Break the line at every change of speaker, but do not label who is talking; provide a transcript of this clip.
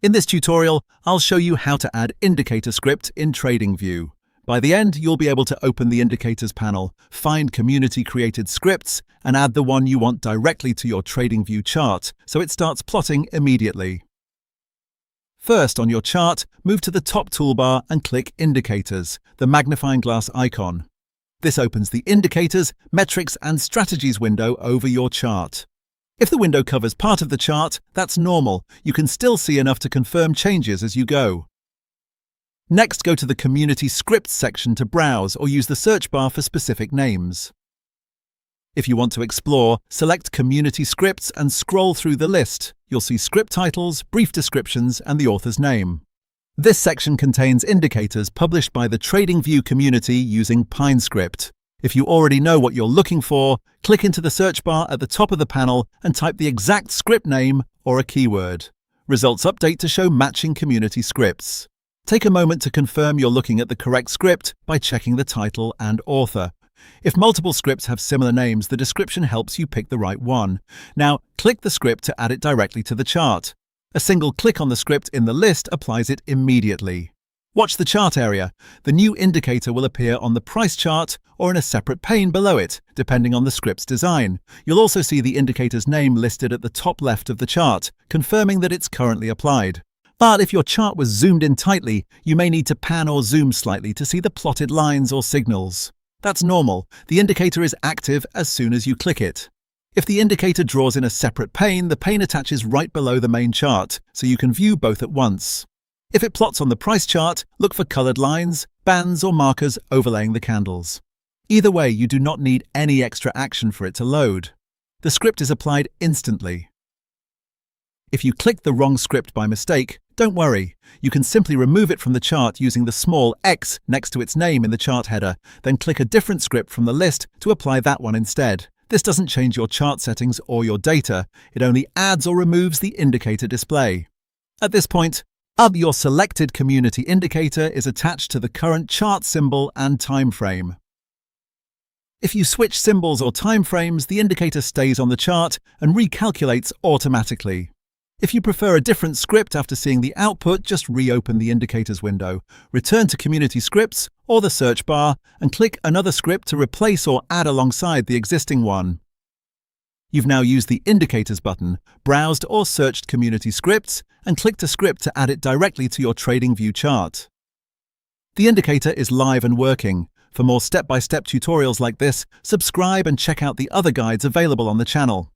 In this tutorial, I'll show you how to add indicator script in TradingView. By the end, you'll be able to open the indicators panel, find community-created scripts, and add the one you want directly to your TradingView chart, so it starts plotting immediately. First, on your chart, move to the top toolbar and click Indicators, the magnifying glass icon. This opens the Indicators, Metrics and Strategies window over your chart. If the window covers part of the chart, that's normal. You can still see enough to confirm changes as you go. Next, go to the Community Scripts section to browse or use the search bar for specific names. If you want to explore, select Community Scripts and scroll through the list. You'll see script titles, brief descriptions, and the author's name. This section contains indicators published by the TradingView community using PineScript. If you already know what you're looking for, click into the search bar at the top of the panel and type the exact script name or a keyword. Results update to show matching community scripts. Take a moment to confirm you're looking at the correct script by checking the title and author. If multiple scripts have similar names, the description helps you pick the right one. Now, click the script to add it directly to the chart. A single click on the script in the list applies it immediately. Watch the chart area. The new indicator will appear on the price chart or in a separate pane below it, depending on the script's design. You'll also see the indicator's name listed at the top left of the chart, confirming that it's currently applied. But if your chart was zoomed in tightly, you may need to pan or zoom slightly to see the plotted lines or signals. That's normal. The indicator is active as soon as you click it. If the indicator draws in a separate pane, the pane attaches right below the main chart, so you can view both at once. If it plots on the price chart, look for colored lines, bands, or markers overlaying the candles. Either way, you do not need any extra action for it to load. The script is applied instantly. If you click the wrong script by mistake, don't worry. You can simply remove it from the chart using the small X next to its name in the chart header, then click a different script from the list to apply that one instead. This doesn't change your chart settings or your data. It only adds or removes the indicator display. At this point, your selected community indicator is attached to the current chart symbol and time frame. If you switch symbols or time frames, the indicator stays on the chart and recalculates automatically. If you prefer a different script after seeing the output, just reopen the indicators window, return to Community Scripts or the search bar, and click another script to replace or add alongside the existing one. You've now used the Indicators button, browsed or searched Community Scripts, and clicked a script to add it directly to your TradingView chart. The indicator is live and working. For more step-by-step tutorials like this, subscribe and check out the other guides available on the channel.